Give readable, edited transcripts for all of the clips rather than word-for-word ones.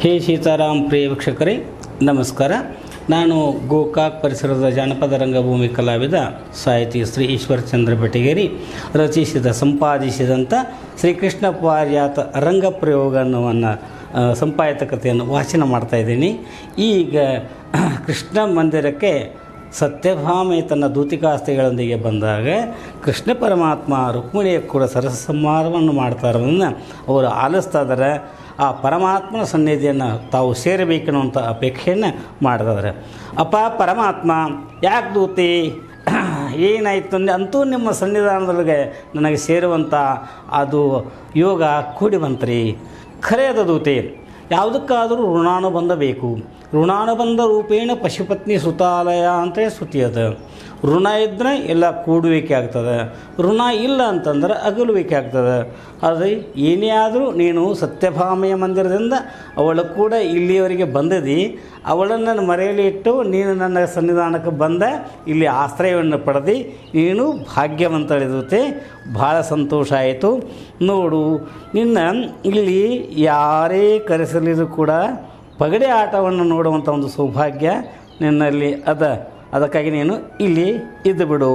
ಹೇ ಸೀತಾರಾಮ್ ಪ್ರಿಯ ವೀಕ್ಷಕರೇ ನಮಸ್ಕಾರ. ನಾನು ಗೋಕಾಕ್ ಪರಿಸರದ ಜಾನಪದ ರಂಗಭೂಮಿ ಕಲಾವಿದ ಸಾಹಿತಿ ಶ್ರೀ ಈಶ್ವರಚಂದ್ರ ಬೆಟಗೇರಿ ರಚಿಸಿದ ಸಂಪಾದಿಸಿದಂಥ ಶ್ರೀಕೃಷ್ಣ ಪಾರಿಜಾತ ರಂಗಪ್ರಯೋಗ ಅನ್ನುವನ್ನ ಸಂಪಾದಿತ ಕಥೆಯನ್ನು ವಾಚನ ಮಾಡ್ತಾಯಿದ್ದೀನಿ. ಈಗ ಕೃಷ್ಣ ಮಂದಿರಕ್ಕೆ ಸತ್ಯಭಾಮೆ ತನ್ನ ದೂತಿಕಾಸ್ತಿಗಳೊಂದಿಗೆ ಬಂದಾಗ ಕೃಷ್ಣ ಪರಮಾತ್ಮ ರುಕ್ಮಿಣಿಯ ಕೂಡ ಸರಸ ಸಂಹಾರವನ್ನು ಮಾಡ್ತಾ ಇರೋದನ್ನು ಅವರು ಆಲಿಸ್ತಾ ಇದ್ದಾರೆ. ಆ ಪರಮಾತ್ಮನ ಸನ್ನಿಧಿಯನ್ನು ತಾವು ಸೇರಬೇಕನ್ನುವಂಥ ಅಪೇಕ್ಷೆಯನ್ನು ಮಾಡ್ತಿದ್ದಾರೆ. ಅಪ್ಪ ಪರಮಾತ್ಮ ಯಾಕೆ ದೂತಿ ಏನಾಯಿತು ಅಂತೂ ನಿಮ್ಮ ಸನ್ನಿಧಾನದೊಳಗೆ ನನಗೆ ಸೇರುವಂಥ ಅದು ಯೋಗ ಕೂಡಿ ಬಂತ್ರಿ. ಖರೆ ಅದ ದೂತಿ, ಯಾವುದಕ್ಕಾದರೂ ಋಣಾನುಬಂಧ ಬೇಕು. ಋಣಾನುಬಂಧ ರೂಪೇಣ ಪಶುಪತ್ನಿ ಸುತಾಲಯ ಅಂತೇಳಿ ಶ್ರುತಿ ಅದ. ಋಣ ಇದ್ದರೆ ಎಲ್ಲ ಕೂಡುವಿಕೆ ಆಗ್ತದೆ, ಋಣ ಇಲ್ಲ ಅಂತಂದ್ರೆ ಅಗಲುವಿಕೆ ಆಗ್ತದೆ. ಆದರೆ ಏನೇ ಆದರೂ ನೀನು ಸತ್ಯಭಾಮೆಯ ಮಂದಿರದಿಂದ ಅವಳು ಕೂಡ ಇಲ್ಲಿಯವರೆಗೆ ಬಂದದಿ. ಅವಳನ್ನು ಮರೆಯಲ್ಲಿ ಇಟ್ಟು ನೀನು ನನ್ನ ಸನ್ನಿಧಾನಕ್ಕೆ ಬಂದ ಇಲ್ಲಿ ಆಶ್ರಯವನ್ನು ಪಡೆದು ನೀನು ಭಾಗ್ಯವಂತಳಿದತೆ. ಭಾಳ ಸಂತೋಷ ಆಯಿತು. ನೋಡು, ನಿನ್ನ ಇಲ್ಲಿ ಯಾರೇ ಕರೆಸಲಿದ್ರು ಕೂಡ ಪಗಡೆ ಆಟವನ್ನು ನೋಡುವಂಥ ಒಂದು ಸೌಭಾಗ್ಯ ನಿನ್ನಲ್ಲಿ ಅದ. ಅದಕ್ಕಾಗಿ ನೀನು ಇಲ್ಲಿ ಇದ್ದು ಬಿಡು.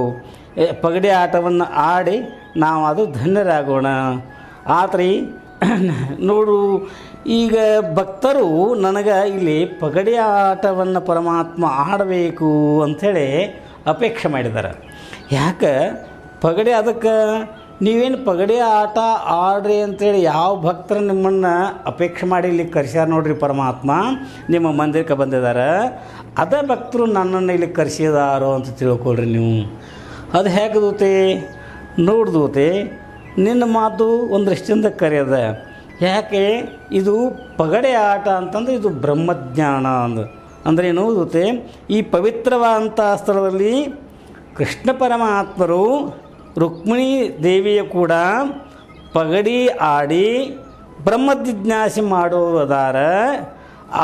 ಪಗಡೆ ಆಟವನ್ನು ಆಡಿ ನಾವು ಅದು ಧನ್ಯರಾಗೋಣ. ಆತ್ರಿ ನೋಡು, ಈಗ ಭಕ್ತರು ನನಗೆ ಇಲ್ಲಿ ಪಗಡೆ ಆಟವನ್ನು ಪರಮಾತ್ಮ ಆಡಬೇಕು ಅಂಥೇಳಿ ಅಪೇಕ್ಷೆ ಮಾಡಿದ್ದಾರೆ. ಯಾಕೆ ಪಗಡೆ, ಅದಕ್ಕೆ ನೀವೇನು ಪಗಡೆ ಆಟ ಆಡ್ರಿ ಅಂಥೇಳಿ ಯಾವ ಭಕ್ತರು ನಿಮ್ಮನ್ನು ಅಪೇಕ್ಷೆ ಮಾಡಿ ಇಲ್ಲಿ ಕರೆಸ್ಯಾರ ನೋಡ್ರಿ ಪರಮಾತ್ಮ ನಿಮ್ಮ ಮಂದಿರಕ್ಕೆ ಬಂದಿದ್ದಾರೆ. ಅದೇ ಭಕ್ತರು ನನ್ನನ್ನು ಇಲ್ಲಿ ಕರೆಸಿದಾರೋ ಅಂತ ತಿಳ್ಕೊಳ್ರಿ ನೀವು. ಅದು ಹೇಗೆ ದೂತೆ ನೋಡ್ದೂತೆ, ನಿನ್ನ ಮಾತು ಒಂದೃಷ್ಟಿಯಿಂದ ಕರೆಯದ. ಯಾಕೆ ಇದು ಪಗಡೆ ಆಟ ಅಂತಂದ್ರೆ ಇದು ಬ್ರಹ್ಮಜ್ಞಾನ ಅಂದರೆ ಏನು ದೂತೆ, ಈ ಪವಿತ್ರವಾದಂಥ ಸ್ಥಳದಲ್ಲಿ ಕೃಷ್ಣ ಪರಮಾತ್ಮರು ರುಕ್ಮಿಣಿ ದೇವಿಯ ಕೂಡ ಪಗಡಿ ಆಡಿ ಬ್ರಹ್ಮಜಿಜ್ಞಾಸೆ ಮಾಡೋದಾರ.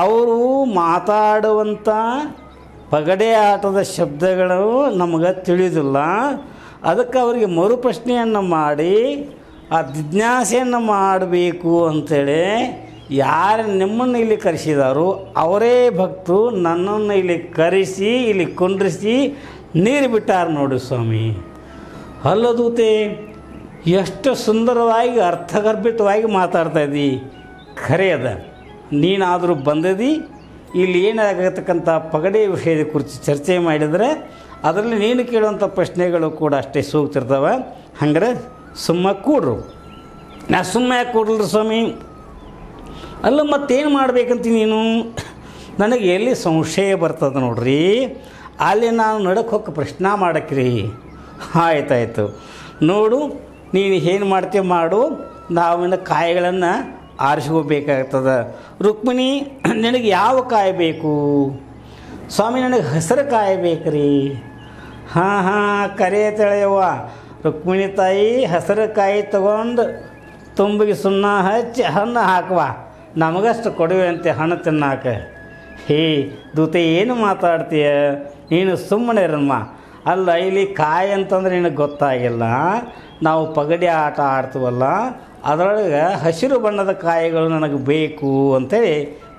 ಅವರು ಮಾತಾಡುವಂಥ ಪಗಡೆ ಆಟದ ಶಬ್ದಗಳು ನಮಗೆ ತಿಳಿದಿಲ್ಲ. ಅದಕ್ಕೆ ಅವರಿಗೆ ಮರುಪ್ರಶ್ನೆಯನ್ನು ಮಾಡಿ ಆ ಜಿಜ್ಞಾಸೆಯನ್ನು ಮಾಡಬೇಕು ಅಂಥೇಳಿ ಯಾರು ನಿಮ್ಮನ್ನು ಇಲ್ಲಿ ಕರೆಸಿದಾರೋ ಅವರೇ ಭಕ್ತರು ನನ್ನನ್ನು ಇಲ್ಲಿ ಕರೆಸಿ ಇಲ್ಲಿ ಕುಂಡ್ರಿಸಿ ನೀರು ಬಿಟ್ಟಾರ ನೋಡಿ ಸ್ವಾಮಿ. ಅಲ್ಲದೂತೆ, ಎಷ್ಟು ಸುಂದರವಾಗಿ ಅರ್ಥಗರ್ಭಿತವಾಗಿ ಮಾತಾಡ್ತಾ ಇದ್ದಿ. ಖರೆ ಅದ, ನೀನಾದರೂ ಬಂದದಿ ಇಲ್ಲಿ ಏನಾಗತಕ್ಕಂಥ ಪಗಡೆ ವಿಷಯದ ಕುರಿತು ಚರ್ಚೆ ಮಾಡಿದರೆ ಅದರಲ್ಲಿ ನೀನು ಕೇಳುವಂಥ ಪ್ರಶ್ನೆಗಳು ಕೂಡ ಅಷ್ಟೇ ಸೂಕ್ತಿರ್ತವೆ. ಹಂಗಾರೆ ಸುಮ್ಮ ಕೂಡ್ರು. ನಾ ಸುಮ್ಮ ಯಾಕೆ ಕೂಡ್ಲ್ರಿ ಸ್ವಾಮಿ? ಅಲ್ಲ ಮತ್ತೇನು ಮಾಡ್ಬೇಕಂತ ನೀನು? ನನಗೆ ಎಲ್ಲಿ ಸಂಶಯ ಬರ್ತದೆ ನೋಡ್ರಿ, ಅಲ್ಲಿ ನಾನು ನಡಕ್ಕೆ ಹೋಗಿ ಪ್ರಶ್ನೆ ಮಾಡಕ್ರಿ. ಆಯ್ತಾಯಿತು, ನೋಡು ನೀನು ಏನು ಮಾಡ್ತೀವಿ ಮಾಡು, ನಾವಿನ ಕಾಯಿಗಳನ್ನು ಆರಿಸ್ಕೋಬೇಕಾಗ್ತದೆ. ರುಕ್ಮಿಣಿ, ನಿನಗೆ ಯಾವ ಕಾಯಿ ಬೇಕು? ಸ್ವಾಮಿ, ನನಗೆ ಹಸಿರು ಕಾಯಿ ಬೇಕ್ರಿ. ಹಾಂ ಕರೆ ತಳೆಯವ್ವ. ರುಕ್ಮಿಣಿ ತಾಯಿ ಹಸಿರು ಕಾಯಿ ತಗೊಂಡು ತುಂಬಿಗೆ ಸುಣ್ಣ ಹಚ್ಚಿ ಹಣ್ಣು ಹಾಕುವ, ನಮಗಷ್ಟು ಕೊಡುವೆ ಅಂತೆ ಹಣ್ಣು ತಿನ್ನಾಕ. ಹೇ ದೂತೆ, ಏನು ಮಾತಾಡ್ತೀಯ ನೀನು? ಸುಮ್ಮನೆ ಇರಮ್ಮ. ಅಲ್ಲ, ಇಲ್ಲಿ ಕಾಯಿ ಅಂತಂದ್ರೆ ನಿನಗೆ ಗೊತ್ತಾಗಿಲ್ಲ. ನಾವು ಪಗಡೆ ಆಟ ಆಡ್ತೀವಲ್ಲ, ಅದರೊಳಗೆ ಹಸಿರು ಬಣ್ಣದ ಕಾಯಿಗಳು ನನಗೆ ಬೇಕು ಅಂಥೇಳಿ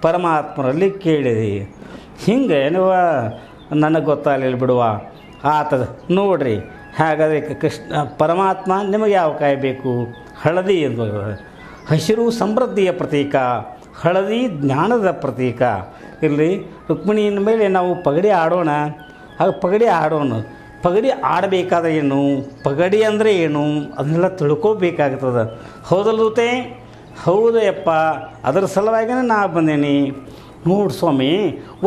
ಪರಮಾತ್ಮರಲ್ಲಿ ಕೇಳಿದೆ. ಹಿಂಗೆ ನೀವು ನನಗೆ ಗೊತ್ತಾಗಲಿಲ್ಲ ಬಿಡುವ. ಆತದ ನೋಡ್ರಿ. ಹಾಗಾದರೆ ಕೃಷ್ಣ ಪರಮಾತ್ಮ ನಿಮಗೆ ಯಾವ ಕಾಯಿ ಬೇಕು? ಹಳದಿ ಎಂದು. ಹಸಿರು ಸಮೃದ್ಧಿಯ ಪ್ರತೀಕ, ಹಳದಿ ಜ್ಞಾನದ ಪ್ರತೀಕ. ಇಲ್ಲಿ ರುಕ್ಮಿಣಿಯ ಮೇಲೆ ನಾವು ಪಗಡೆ ಆಡೋಣ. ಹಾಗೆ ಪಗಡೆ ಆಡೋಣ. ಪಗಡಿ ಆಡಬೇಕಾದ್ರೆ ಏನು, ಪಗಡಿ ಅಂದರೆ ಏನು, ಅದನ್ನೆಲ್ಲ ತಿಳ್ಕೊಬೇಕಾಗ್ತದೆ. ಹೌದಲ್ಲೂತೆ? ಹೌದು ಯಪ್ಪ, ಅದರ ಸಲುವಾಗಿನೇ ನಾ ಬಂದೇನಿ. ನೋಡು ಸ್ವಾಮಿ,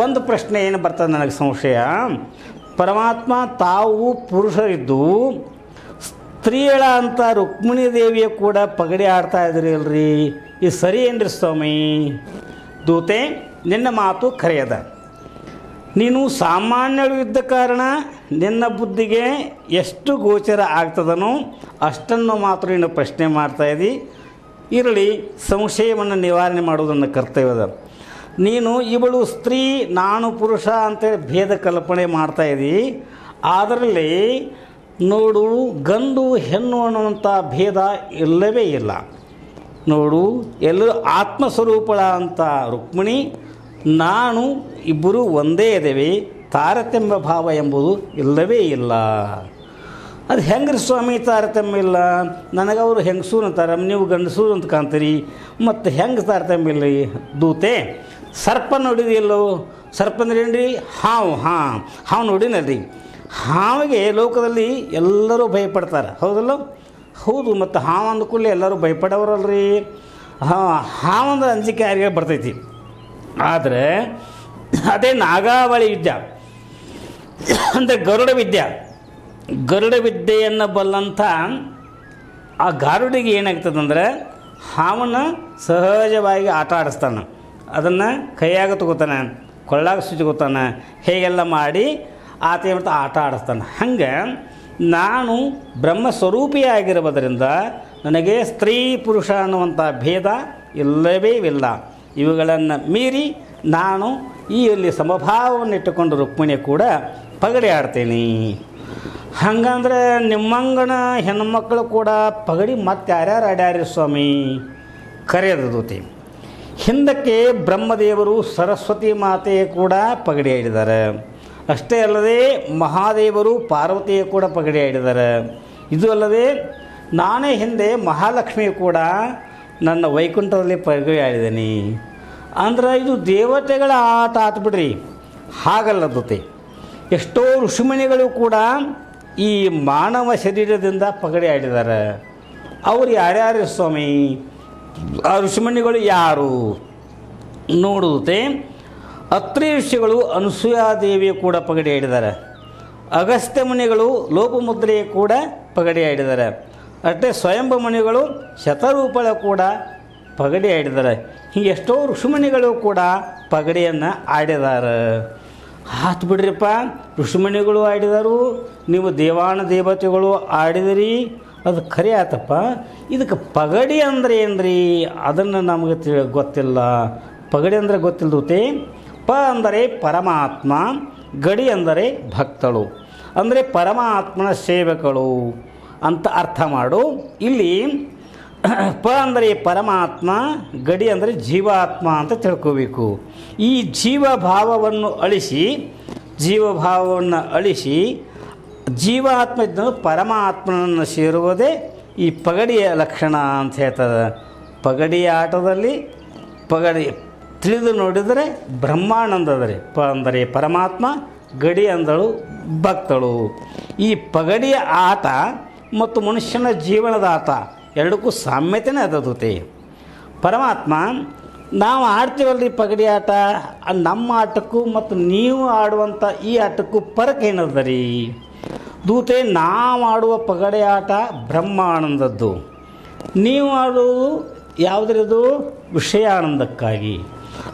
ಒಂದು ಪ್ರಶ್ನೆ ಏನು ಬರ್ತದೆ ನನಗೆ ಸಂಶಯ. ಪರಮಾತ್ಮ ತಾವು ಪುರುಷರಿದ್ದು ಸ್ತ್ರೀಯಳ ಅಂತ ರುಕ್ಮಿಣಿ ದೇವಿಯ ಕೂಡ ಪಗಡಿ ಆಡ್ತಾ ಇದ್ರಿ ಅಲ್ರಿ, ಇದು ಸರಿ ಏನ್ರಿ ಸ್ವಾಮಿ? ದೂತೆ, ನಿನ್ನ ಮಾತು ಖರೆಯದ. ನೀನು ಸಾಮಾನ್ಯಳು ಇದ್ದ ಕಾರಣ ನಿನ್ನ ಬುದ್ಧಿಗೆ ಎಷ್ಟು ಗೋಚರ ಆಗ್ತದನೋ ಅಷ್ಟನ್ನು ಮಾತ್ರ ನೀನು ಪ್ರಶ್ನೆ ಮಾಡ್ತಾಯಿದ್ದಿ. ಇರಲಿ, ಸಂಶಯವನ್ನು ನಿವಾರಣೆ ಮಾಡುವುದನ್ನು ಕರ್ತವ್ಯದ. ನೀನು ಇವಳು ಸ್ತ್ರೀ ನಾನು ಪುರುಷ ಅಂತೇಳಿ ಭೇದ ಕಲ್ಪನೆ ಮಾಡ್ತಾಯಿದ್ದಿ. ಅದರಲ್ಲಿ ನೋಡು, ಗಂಡು ಹೆಣ್ಣು ಅನ್ನುವಂಥ ಭೇದ ಇಲ್ಲವೇ ಇಲ್ಲ. ನೋಡು, ಎಲ್ಲರೂ ಆತ್ಮಸ್ವರೂಪಳ ಅಂತ ರುಕ್ಮಿಣಿ ನಾನು ಇಬ್ಬರು ಒಂದೇ ಇದ್ದೇವೆ, ತಾರತಮ್ಯ ಭಾವ ಎಂಬುದು ಇಲ್ಲವೇ ಇಲ್ಲ. ಅದು ಹೆಂಗ್ರಿ ಸ್ವಾಮಿ ತಾರತಮ್ಯ ಇಲ್ಲ? ನನಗವರು ಹೆಂಗಸೂರು ಅಂತಾರೆ, ನೀವು ಗಂಡಸೂರು ಅಂತ ಕಾಣ್ತೀರಿ, ಮತ್ತು ಹೆಂಗೆ ತಾರತಮ್ಯ ಇಲ್ಲ? ದೂತೆ ಸರ್ಪ ನೋಡಿದಿಲ್ಲೋ? ಸರ್ಪ ಅಂದ್ರೆ ಏನು ರೀ? ಹಾವು ನೋಡಿನಲ್ರಿ. ಹಾವಿಗೆ ಲೋಕದಲ್ಲಿ ಎಲ್ಲರೂ ಭಯಪಡ್ತಾರೆ, ಹೌದಲ್ಲ? ಹೌದು. ಮತ್ತು ಹಾವು ಅಂದ ಕೂಡಲೇ ಎಲ್ಲರೂ ಭಯಪಡೋರಲ್ರಿ. ಹಾವಂದ್ರೆ ಅಂಜಿಕೆ ಯಾರಿಗೆ ಬರ್ತೈತಿ. ಆದರೆ ಅದೇ ನಾಗಾವಳಿ ವಿದ್ಯೆ ಅಂದರೆ ಗರುಡ ವಿದ್ಯೆಯನ್ನು ಬಲ್ಲಂಥ ಆ ಗಾರುಡಿಗೆ ಏನಾಗ್ತದಂದ್ರೆ ಹಾವನ್ನು ಸಹಜವಾಗಿ ಆಟ ಆಡಿಸ್ತಾನೆ, ಅದನ್ನು ಕೈಯಾಗ ತಗೋತಾನೆ, ಕೊಳ್ಳಾಗ ಸುಚ್ಕೋತಾನೆ, ಹೇಗೆಲ್ಲ ಮಾಡಿ ಆತ ಏನು ಆಟ ಆಡಿಸ್ತಾನೆ. ಹಂಗೆ ನಾನು ಬ್ರಹ್ಮಸ್ವರೂಪಿಯಾಗಿರುವುದರಿಂದ ನನಗೆ ಸ್ತ್ರೀ ಪುರುಷ ಅನ್ನುವಂಥ ಭೇದ ಇಲ್ಲವೇ ಇಲ್ಲ. ಇವುಗಳನ್ನು ಮೀರಿ ನಾನು ಇಲ್ಲಿ ಸಮಭಾವವನ್ನು ಇಟ್ಟುಕೊಂಡು ರುಕ್ಮಿಣಿ ಕೂಡ ಪಗಡೆ ಆಡ್ತೀನಿ. ಹಂಗಂದ್ರೆ ನಿಮ್ಮಂಗನ ಹೆಣ್ಮಕ್ಕಳು ಕೂಡ ಪಗಡಿ ಮತ್ತೆ ಯಾರ್ಯಾರು ಆಡ್ಯಾರಿ ಸ್ವಾಮಿ? ಕರೆಯದೂತಿ ಹಿಂದಕ್ಕೆ ಬ್ರಹ್ಮದೇವರು ಸರಸ್ವತಿ ಮಾತೆ ಕೂಡ ಪಗಡಿ ಆಡಿದ್ದಾರೆ. ಅಷ್ಟೇ ಅಲ್ಲದೆ ಮಹಾದೇವರು ಪಾರ್ವತಿಯ ಕೂಡ ಪಗಡಿ ಆಡಿದ್ದಾರೆ. ಇದು ಅಲ್ಲದೆ ನಾನೇ ಹಿಂದೆ ಮಹಾಲಕ್ಷ್ಮಿ ಕೂಡ ನನ್ನ ವೈಕುಂಠದಲ್ಲಿ ಪಗಡಿ ಆಡಿದ್ದೀನಿ. ಅಂದ್ರೆ ಇದು ದೇವತೆಗಳ ಆಟ ಆತ್ಬಿಡ್ರಿ. ಹಾಗಲ್ಲ ದೂತೆ, ಎಷ್ಟೋ ಋಷಿಮುನಿಗಳು ಕೂಡ ಈ ಮಾನವ ಶರೀರದಿಂದ ಪಗಡಿ ಆಡಿದ್ದಾರೆ. ಅವರು ಯಾರ್ಯಾರು ಸ್ವಾಮಿ? ಆ ಋಷಿಮುನಿಗಳು ಯಾರು ನೋಡುತ್ತೆ. ಅತ್ರಿ ಋಷಿಗಳು ಅನಸೂಯಾದೇವಿಯು ಕೂಡ ಪಗಡಿ ಆಡಿದ್ದಾರೆ. ಅಗಸ್ತ್ಯ ಮುನಿಗಳು ಲೋಪಮುದ್ರೆಯ ಕೂಡ ಪಗಡಿ ಆಡಿದ್ದಾರೆ. ಅಷ್ಟೇ ಸ್ವಯಂಭ ಮುನಿಗಳು ಶತರೂಪಳ ಕೂಡ ಪಗಡಿ ಆಡಿದ್ದಾರೆ. ಹೀಗೆ ಎಷ್ಟೋ ಋಷಿಮುನಿಗಳು ಕೂಡ ಪಗಡಿಯನ್ನು ಆಡಿದ್ದಾರೆ. ಆತು ಬಿಡ್ರಿಪ್ಪ, ಋಷಿಮುನಿಗಳು ಆಡಿದರು, ನೀವು ದೇವಾನ ದೇವತೆಗಳು ಆಡಿದಿರಿ, ಅದು ಖರೆ ಆತಪ್ಪ. ಇದಕ್ಕೆ ಪಗಡಿ ಅಂದರೆ ಏನ್ರಿ? ಅದನ್ನು ನಮಗೆ ಗೊತ್ತಿಲ್ಲ. ಪಗಡಿ ಅಂದರೆ ಗೊತ್ತಿಲ್ಲದೂತೆ. ಪ ಅಂದರೆ ಪರಮಾತ್ಮ, ಗಡಿ ಅಂದರೆ ಭಕ್ತಳು, ಅಂದರೆ ಪರಮಾತ್ಮನ ಸೇವಕಳು ಅಂತ ಅರ್ಥ ಮಾಡು. ಇಲ್ಲಿ ಪ ಅಂದರೆ ಪರಮಾತ್ಮ, ಗಡಿ ಅಂದರೆ ಜೀವಾತ್ಮ ಅಂತ ತಿಳ್ಕೋಬೇಕು. ಈ ಜೀವಭಾವವನ್ನು ಅಳಿಸಿ ಜೀವಾತ್ಮ ಇದ್ದನು ಪರಮಾತ್ಮನನ್ನು ಸೇರುವುದೇ ಈ ಪಗಡಿಯ ಲಕ್ಷಣ ಅಂತ ಹೇಳ್ತದೆ. ಪಗಡಿಯ ಆಟದಲ್ಲಿ ಪಗಡಿ ತಿಳಿದು ನೋಡಿದರೆ ಬ್ರಹ್ಮಾನಂದದರೆ. ಪ ಅಂದರೆ ಪರಮಾತ್ಮ, ಗಡಿ ಅಂದಳು ಭಕ್ತಳು. ಈ ಪಗಡಿಯ ಆಟ ಮತ್ತು ಮನುಷ್ಯನ ಜೀವನದ ಆಟ ಎರಡಕ್ಕೂ ಸಾಮ್ಯತೆಯೇ ಅದತೆ. ಪರಮಾತ್ಮ ನಾವು ಆಡ್ತೀವಲ್ರಿ ಪಗಡಿ ಆಟ, ನಮ್ಮ ಆಟಕ್ಕೂ ಮತ್ತು ನೀವು ಆಡುವಂಥ ಈ ಆಟಕ್ಕೂ ಫರಕ್ ಏನದ ರೀ ದೂತೆ? ನಾವು ಆಡುವ ಪಗಡೆ ಆಟ ಬ್ರಹ್ಮಾನಂದದ್ದು, ನೀವು ಆಡುವುದು ಯಾವುದ್ರದ್ದು? ವಿಷಯಾನಂದಕ್ಕಾಗಿ.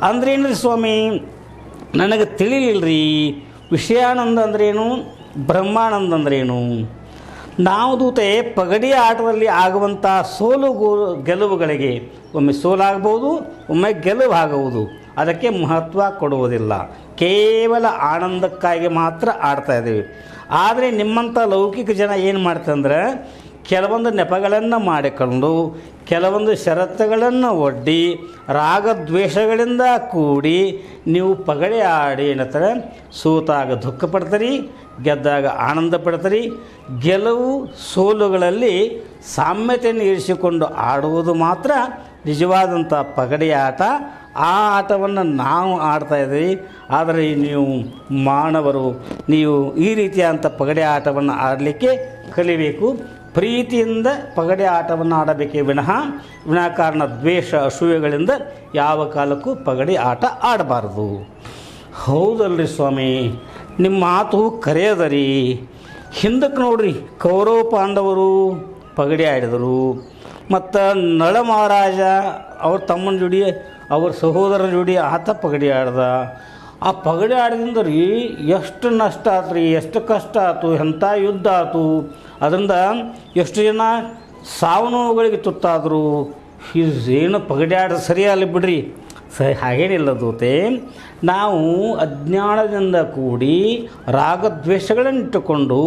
ಅಂದ್ರೇನು ರೀ ಸ್ವಾಮಿ? ನನಗೆ ತಿಳಿಲಿಲ್ಲರಿ. ವಿಷಯಾನಂದ ಅಂದ್ರೇನು, ಬ್ರಹ್ಮಾನಂದ ಅಂದ್ರೇನು? ನಾವು ದೂತೆ ಪಗಡಿ ಆಟದಲ್ಲಿ ಆಗುವಂಥ ಗೆಲುವುಗಳಿಗೆ ಒಮ್ಮೆ ಸೋಲಾಗ್ಬೋದು, ಒಮ್ಮೆ ಗೆಲುವು ಆಗುವುದು, ಅದಕ್ಕೆ ಮಹತ್ವ ಕೊಡುವುದಿಲ್ಲ. ಕೇವಲ ಆನಂದಕ್ಕಾಗಿ ಮಾತ್ರ ಆಡ್ತಾ ಇದ್ದೀವಿ. ಆದರೆ ನಿಮ್ಮಂಥ ಲೌಕಿಕ ಜನ ಏನು ಮಾಡ್ತಂದ್ರೆ ಕೆಲವೊಂದು ನೆಪಗಳನ್ನು ಮಾಡಿಕೊಂಡು, ಕೆಲವೊಂದು ಷರತ್ತುಗಳನ್ನು ಒಡ್ಡಿ, ರಾಗದ್ವೇಷಗಳಿಂದ ಕೂಡಿ ನೀವು ಪಗಡೆ ಆಡಿ ಏನಂತಾರೆ, ಸೋತಾಗ ದುಃಖ ಪಡ್ತೀರಿ, ಗೆದ್ದಾಗ ಆನಂದ ಪಡ್ತೀರಿ. ಗೆಲುವು ಸೋಲುಗಳಲ್ಲಿ ಸಾಮ್ಯತೆಯನ್ನು ಇರಿಸಿಕೊಂಡು ಆಡುವುದು ಮಾತ್ರ ನಿಜವಾದಂಥ ಪಗಡೆ ಆಟ. ಆ ಆಟವನ್ನು ನಾವು ಆಡ್ತಾಯಿದ್ದೀವಿ. ಆದರೆ ನೀವು ಮಾನವರು, ನೀವು ಈ ರೀತಿಯಾದಂಥ ಪಗಡೆ ಆಟವನ್ನು ಆಡಲಿಕ್ಕೆ ಕಲಿಬೇಕು. ಪ್ರೀತಿಯಿಂದ ಪಗಡೆ ಆಟವನ್ನು ಆಡಬೇಕೇ ವಿನಾಕಾರಣ ದ್ವೇಷ ಅಸೂಯೆಗಳಿಂದ ಯಾವ ಕಾಲಕ್ಕೂ ಪಗಡೆ ಆಟ ಆಡಬಾರ್ದು. ಹೌದಲ್ರಿ ಸ್ವಾಮಿ, ನಿಮ್ಮ ಮಾತು ಕರೆಯದರಿ. ಹಿಂದಕ್ಕೆ ನೋಡ್ರಿ, ಕೌರವ ಪಾಂಡವರು ಪಗಡೆ ಆಡಿದರು. ಮತ್ತು ನಳ ಮಹಾರಾಜ ಅವ್ರ ತಮ್ಮನ ಜೋಡಿ, ಅವ್ರ ಸಹೋದರನ ಜೋಡಿ ಆತ ಪಗಡೆ ಆಡ್ದ. ಆ ಪಗಡೆ ಆಡೋದ್ರಿಂದ ರೀ ಎಷ್ಟು ನಷ್ಟ ಆಯ್ತು ರೀ, ಎಷ್ಟು ಕಷ್ಟ ಆಯ್ತು, ಎಂಥ ಯುದ್ಧ ಆಯ್ತು. ಅದರಿಂದ ಎಷ್ಟು ಜನ ಸಾವು ನೋವುಗಳಿಗೆ ತುತ್ತಾದರು. ಏನು ಪಗಡೆ ಆಡೋದು ಸರಿಯಲ್ಲ ಬಿಡ್ರಿ, ಹಾಗೇನಿಲ್ಲ ದೂತೆ. ನಾವು ಅಜ್ಞಾನದಿಂದ ಕೂಡಿ ರಾಗದ್ವೇಷಗಳನ್ನಿಟ್ಟುಕೊಂಡು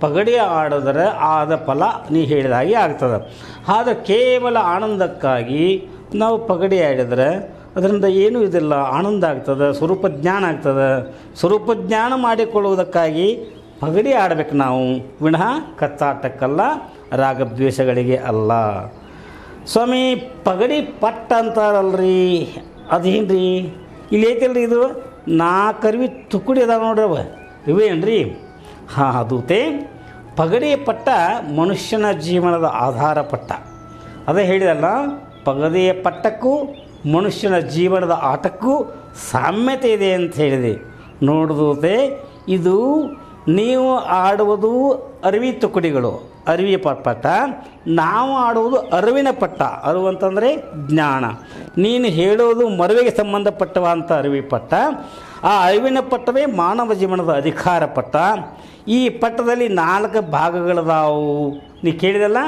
ಪಗಡಿ ಆಡಿದ್ರೆ ಆದ ಫಲ ನೀ ಹೇಳಿದಾಗೆ ಆಗ್ತದೆ. ಆದರೆ ಕೇವಲ ಆನಂದಕ್ಕಾಗಿ ನಾವು ಪಗಡಿ ಆಡಿದ್ರೆ ಅದರಿಂದ ಏನೂ ಇದಿಲ್ಲ, ಆನಂದ ಆಗ್ತದೆ, ಸ್ವರೂಪ ಜ್ಞಾನ ಆಗ್ತದೆ. ಸ್ವರೂಪ ಜ್ಞಾನ ಮಾಡಿಕೊಳ್ಳುವುದಕ್ಕಾಗಿ ಪಗಡಿ ಆಡಬೇಕು ನಾವು, ವಿನಃ ಕಚ್ಚಾಟಕ್ಕಲ್ಲ, ರಾಗದ್ವೇಷಗಳಿಗೆ ಅಲ್ಲ. ಸ್ವಾಮಿ ಪಗಡಿ ಪಟ್ಟ ಅಂತಾರಲ್ರಿ, ಅದೇನು ರೀ? ಇಲ್ಲಿ ಐತಿಲ್ರಿ, ಇದು 4 ಅರಿವಿ ತುಕುಡಿ ಅದಾವ ನೋಡ್ರವ, ಇವೇನ್ರಿ? ಹಾಂ, ಅದೂತೆ ಪಗಡಿ ಪಟ್ಟ ಮನುಷ್ಯನ ಜೀವನದ ಆಧಾರ ಪಟ್ಟ. ಅದೇ ಹೇಳಿದಲ್ಲ, ಪಗಡಿಯ ಪಟ್ಟಕ್ಕೂ ಮನುಷ್ಯನ ಜೀವನದ ಆಟಕ್ಕೂ ಸಾಮ್ಯತೆ ಇದೆ ಅಂತ ಹೇಳಿದೆ. ನೋಡಿದೂತೆ ಇದು ನೀವು ಆಡುವುದು ಅರಿವಿ ತುಕುಡಿಗಳು, ಅರಿವಿಯ ಪಟ್ಟ. ನಾವು ಆಡುವುದು ಅರಿವಿನ ಪಟ್ಟ. ಅರಿವು ಅಂತಂದರೆ ಜ್ಞಾನ. ನೀನು ಹೇಳೋದು ಮರುವಿಗೆ ಸಂಬಂಧಪಟ್ಟವಂಥ ಅರಿವಿ ಪಟ್ಟ. ಆ ಅರಿವಿನ ಪಟ್ಟವೇ ಮಾನವ ಜೀವನದ ಅಧಿಕಾರ ಪಟ್ಟ. ಈ ಪಟ್ಟದಲ್ಲಿ 4 ಭಾಗಗಳದಾವು. ನೀ ಕೇಳಿದಲ್ಲ?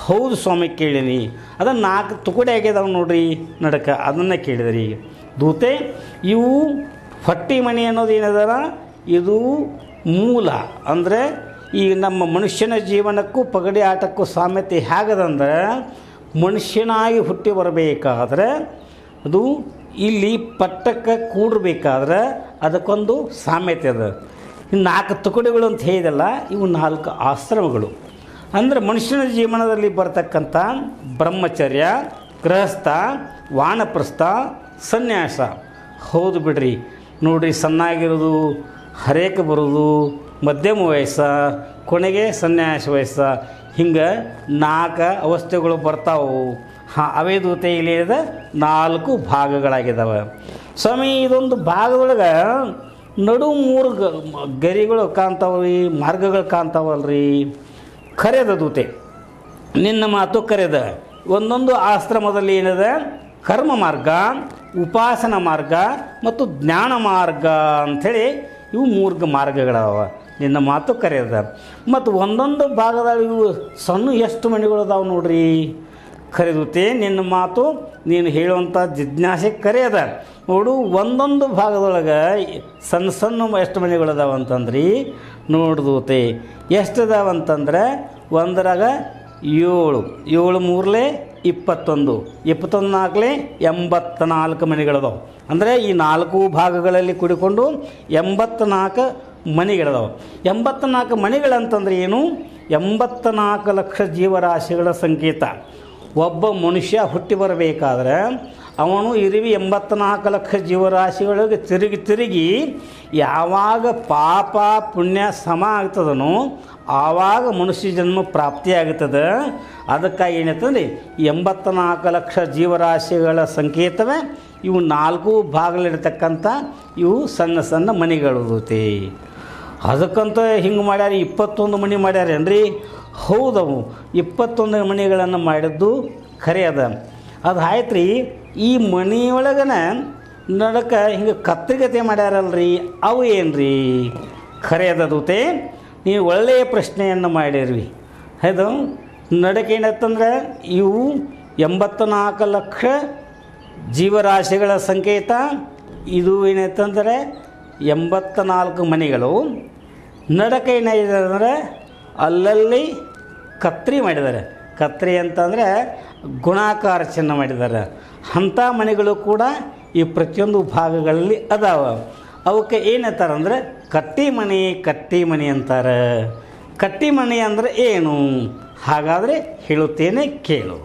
ಹೌದು ಸ್ವಾಮಿ, ಕೇಳೀನಿ. ಅದನ್ನು 4 ತುಕುಡಿ ಆಗ್ಯದಾವ ನೋಡ್ರಿ ನಡಕ, ಅದನ್ನು ಕೇಳಿದ್ರಿ. ದೂತೆ ಇವು ಹೊಟ್ಟಿ ಮಣಿ ಅನ್ನೋದು ಏನದಲ್ಲ, ಇದು ಮೂಲ. ಅಂದರೆ ಈಗ ನಮ್ಮ ಮನುಷ್ಯನ ಜೀವನಕ್ಕೂ ಪಗಡಿ ಆಟಕ್ಕೂ ಸಾಮ್ಯತೆ ಹೇಗದಂದ್ರೆ, ಮನುಷ್ಯನಾಗಿ ಹುಟ್ಟಿ ಬರಬೇಕಾದ್ರೆ ಅದು ಇಲ್ಲಿ ಪಟ್ಟಕ್ಕೆ ಕೂಡಬೇಕಾದ್ರೆ ಅದಕ್ಕೊಂದು ಸಾಮ್ಯತೆ ಅದ. 4 ತುಕುಡಿಗಳು ಅಂತ ಹೇಳಿದಲ್ಲ, ಇವು 4 ಆಶ್ರಮಗಳು. ಅಂದರೆ ಮನುಷ್ಯನ ಜೀವನದಲ್ಲಿ ಬರ್ತಕ್ಕಂಥ ಬ್ರಹ್ಮಚರ್ಯ, ಗೃಹಸ್ಥ, ವಾನಪ್ರಸ್ಥ, ಸನ್ಯಾಸ. ಹೌದು ಬಿಡ್ರಿ, ನೋಡ್ರಿ, ಸಣ್ಣಾಗಿರೋದು, ಹರೇಕ ಬರೋದು, ಮಧ್ಯಮ ವಯಸ್ಸ, ಕೊನೆಗೆ ಸನ್ಯಾಸ ವಯಸ್ಸ, ಹಿಂಗೆ 4 ಅವಸ್ಥೆಗಳು ಬರ್ತಾವೆ. ಹಾಂ, ಅವೇ ದೂತೆ ಇಲ್ಲಿ ಹೇಳಿದ 4 ಭಾಗಗಳಾಗಿದ್ದಾವೆ. ಸ್ವಾಮಿ, ಇದೊಂದು ಭಾಗದೊಳಗೆ ನಡು 3 ಗರಿಗಳು ಕಾಣ್ತಾವ್ರಿ, ಮಾರ್ಗಗಳು ಕಾಣ್ತಾವಲ್ರಿ. ಕರೆದ ದೂತೆ, ನಿನ್ನ ಮಾತು ಕರೆದ. ಒಂದೊಂದು ಆಶ್ರಮದಲ್ಲಿ ಏನಿದೆ, ಕರ್ಮ ಮಾರ್ಗ, ಉಪಾಸನ ಮಾರ್ಗ ಮತ್ತು ಜ್ಞಾನ ಮಾರ್ಗ ಅಂಥೇಳಿ ಇವು 3 ಮಾರ್ಗಗಳವ. ನಿನ್ನ ಮಾತು ಕರೆಯದ. ಮತ್ತು ಒಂದೊಂದು ಭಾಗದಾಗ ಇವು ಸಣ್ಣ ಎಷ್ಟು ಮಣಿಗಳು ಅದಾವೆ ನೋಡ್ರಿ. ಕರೆದುತ್ತೆ ನಿನ್ನ ಮಾತು, ನೀನು ಹೇಳುವಂಥ ಜಿಜ್ಞಾಸೆ ಕರೆಯದ. ನೋಡು, ಒಂದೊಂದು ಭಾಗದೊಳಗೆ ಸಣ್ಣ ಸಣ್ಣ ಎಷ್ಟು ಮಣಿಗಳದಾವ ಅಂತಂದ್ರಿ. ನೋಡ್ದೂತೆ ಎಷ್ಟು ಅದಾವಂತಂದ್ರೆ, ಒಂದರಾಗ 7, 7 3 21, 21 4 84 ಮಣಿಗಳದಾವೆ. ಅಂದರೆ ಈ 4 ಭಾಗಗಳಲ್ಲಿ ಕೂಡಿಕೊಂಡು 84 ಮಣಿಗಳದಾವೆ. 84 ಮಣಿಗಳಂತಂದ್ರೆ ಏನು? 84 ಲಕ್ಷ ಜೀವರಾಶಿಗಳ ಸಂಕೇತ. ಒಬ್ಬ ಮನುಷ್ಯ ಹುಟ್ಟಿ ಬರಬೇಕಾದ್ರೆ ಅವನು ಇರುವಿ 84 ಲಕ್ಷ ಜೀವರಾಶಿಗಳಿಗೆ ತಿರುಗಿ ಯಾವಾಗ ಪಾಪ ಪುಣ್ಯ ಸಮ ಆಗ್ತದನೋ ಆವಾಗ ಮನುಷ್ಯ ಜನ್ಮ ಪ್ರಾಪ್ತಿಯಾಗುತ್ತದೆ. ಅದಕ್ಕಾಗಿ ಏನಂತಂದರೆ 84 ಲಕ್ಷ ಜೀವರಾಶಿಗಳ ಸಂಕೇತವೇ ಇವು 4 ಭಾಗಗಳಿರ್ತಕ್ಕಂಥ ಇವು ಸಣ್ಣ ಸಣ್ಣ ಮಣಿಗಳತೆ. ಅದಕ್ಕಂತ ಹಿಂಗೆ ಮಾಡ್ಯಾರ, 21 ಮಣಿ ಮಾಡ್ಯಾರೇನ್ರಿ? ಹೌದವು 21 ಮಣಿಗಳನ್ನು ಮಾಡಿದ್ದು ಖರೆ ಅದ. ಅದು ಆಯ್ತು ರೀ. ಈ ಮಣಿಯೊಳಗನ ನಡಕ ಹಿಂಗೆ ಕತ್ತರಿಗತೆ ಮಾಡ್ಯಾರಲ್ರಿ, ಅವು ಏನು ರೀ? ಖರೆ ಅದ ದೂತೆ, ನೀವು ಒಳ್ಳೆಯ ಪ್ರಶ್ನೆಯನ್ನು ಮಾಡಿರ್ವಿ. ಅದು ನಡಕ್ಕೆ ಏನತ್ತಂದ್ರೆ, ಇವು 84 ಲಕ್ಷ ಜೀವರಾಶಿಗಳ ಸಂಕೇತ. ಇದು ಏನೈತಂದರೆ 84 ಮಣಿಗಳು. ನಡಕ ಏನಾಗಿದೆ ಅಂದರೆ ಅಲ್ಲಲ್ಲಿ ಕತ್ರಿ ಮಾಡಿದ್ದಾರೆ. ಕತ್ರಿ ಅಂತಂದರೆ ಗುಣಾಕಾರ ಚಿಹ್ನ ಮಾಡಿದ್ದಾರೆ. ಅಂಥ ಮಣಿಗಳು ಕೂಡ ಈ ಪ್ರತಿಯೊಂದು ಭಾಗಗಳಲ್ಲಿ ಅದಾವ. ಅವಕ್ಕೆ ಏನಂತಾರಂದ್ರೆ ಕಟ್ಟಿ ಮಣಿ ಅಂತಾರೆ. ಕಟ್ಟಿ ಮಣಿ ಅಂದರೆ ಏನು? ಹಾಗಾದರೆ ಹೇಳುತ್ತೇನೆ, ಕೇಳು.